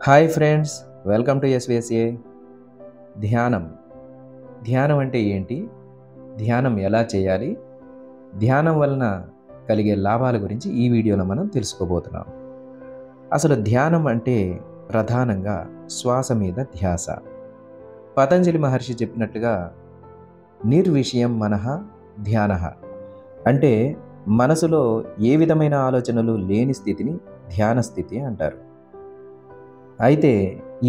Hi friends, welcome to SVSA. ధ్యానం ధ్యానం అంటే ఏంటి? ధ్యానం ఎలా చేయాలి? ధ్యానం వలన కలిగే లాభాల గురించి ఈ వీడియోలో మనం తెలుసుకోబోతున్నాం. అసలు ధ్యానం అంటే ప్రధానంగా శ్వాస మీద ధ్యాస. పతంజలి మహర్షి చెప్పినట్టుగా నిర్విషయం మనః ధ్యానః అంటే మనసులో ఏ విధమైన ఆలోచనలు లేని స్థితిని ధ్యాన స్థితి అంటారు. అయితే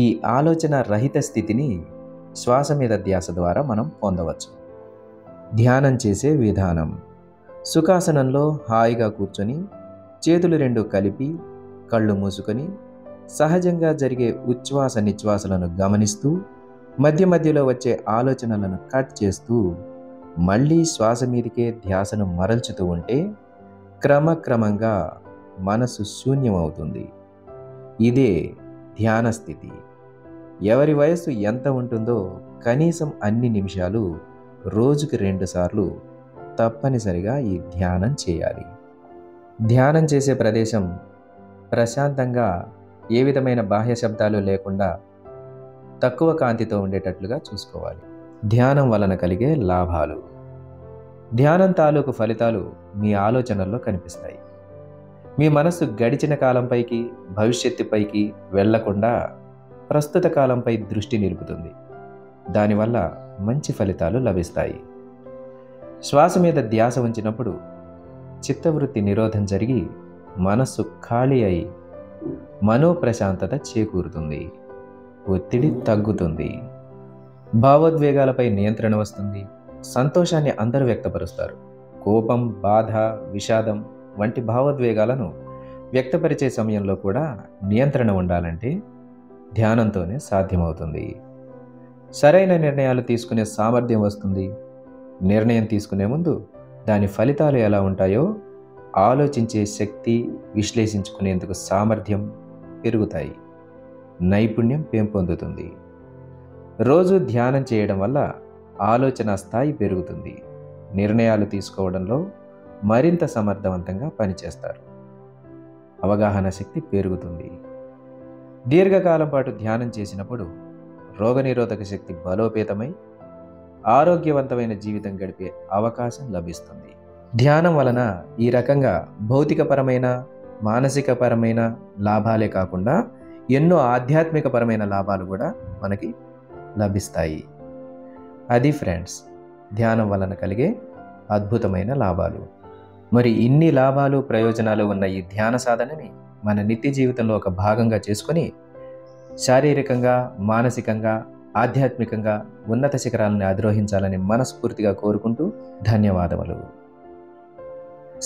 ఈ ఆలోచన రహిత స్థితిని శ్వాస మీద ధ్యాస ద్వారా మనం పొందవచ్చు. ధ్యానం చేసే విధానం: సుఖాసనంలో హాయిగా కూర్చొని చేతులు రెండు కలిపి కళ్ళు మూసుకొని సహజంగా జరిగే ఉచ్ఛ్వాస నిశ్వాసలను గమనిస్తూ మధ్య మధ్యలో వచ్చే ఆలోచనలను కట్ చేస్తూ మళ్ళీ శ్వాస మీదకే ధ్యాసను మరల్చుతూ ఉంటే క్రమక్రమంగా మనసు శూన్యమవుతుంది. ఇదే ధ్యాన స్థితి. ఎవరి వయస్సు ఎంత ఉంటుందో కనీసం అన్ని నిమిషాలు రోజుకి 2 సార్లు తప్పనిసరిగా ఈ ధ్యానం చేయాలి. ధ్యానం చేసే ప్రదేశం ప్రశాంతంగా, ఏ విధమైన బాహ్య శబ్దాలు లేకుండా తక్కువ కాంతితో ఉండేటట్లుగా చూసుకోవాలి. ధ్యానం వలన కలిగే లాభాలు: ధ్యానం తాలూకు ఫలితాలు మీ ఆలోచనల్లో కనిపిస్తాయి. మీ మనస్సు గడిచిన కాలంపైకి, భవిష్యత్తుపైకి వెళ్లకుండా ప్రస్తుత కాలంపై దృష్టి నిలుపుతుంది. దానివల్ల మంచి ఫలితాలు లభిస్తాయి. శ్వాస మీద ధ్యాస ఉంచినప్పుడు చిత్తవృత్తి నిరోధం జరిగి మనస్సు ఖాళీ అయి మనోప్రశాంతత చేకూరుతుంది. ఒత్తిడి తగ్గుతుంది. భావోద్వేగాలపై నియంత్రణ వస్తుంది. సంతోషాన్ని అందరూ వ్యక్తపరుస్తారు. కోపం, బాధ, విషాదం వంటి భావోద్వేగాలను వ్యక్తపరిచే సమయంలో కూడా నియంత్రణ ఉండాలంటే ధ్యానంతోనే సాధ్యమవుతుంది. సరైన నిర్ణయాలు తీసుకునే సామర్థ్యం వస్తుంది. నిర్ణయం తీసుకునే ముందు దాని ఫలితాలు ఎలా ఉంటాయో ఆలోచించే శక్తి, విశ్లేషించుకునేందుకు సామర్థ్యం పెరుగుతాయి. నైపుణ్యం పెంపొందుతుంది. రోజు ధ్యానం చేయడం వల్ల ఆలోచన స్థాయి పెరుగుతుంది. నిర్ణయాలు తీసుకోవడంలో మరింత సమర్థవంతంగా పనిచేస్తారు. అవగాహన శక్తి పెరుగుతుంది. దీర్ఘకాలం పాటు ధ్యానం చేసినప్పుడు రోగనిరోధక శక్తి బలోపేతమై ఆరోగ్యవంతమైన జీవితం గడిపే అవకాశం లభిస్తుంది. ధ్యానం వలన ఈ రకంగా భౌతికపరమైన, మానసికపరమైన లాభాలే కాకుండా ఎన్నో ఆధ్యాత్మికపరమైన లాభాలు కూడా మనకి లభిస్తాయి. అది ఫ్రెండ్స్, ధ్యానం వలన కలిగే అద్భుతమైన లాభాలు. మరి ఇన్ని లాభాలు, ప్రయోజనాలు ఉన్న ఈ ధ్యాన సాధనని మన నిత్య జీవితంలో ఒక భాగంగా చేసుకొని శారీరకంగా, మానసికంగా, ఆధ్యాత్మికంగా ఉన్నత శిఖరాలను అధిరోహించాలని మనస్ఫూర్తిగా కోరుకుంటూ ధన్యవాదములు.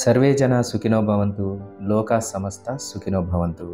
సర్వే జనా సుఖినో భవంతు, లోకా సమస్త సుఖినో భవంతు.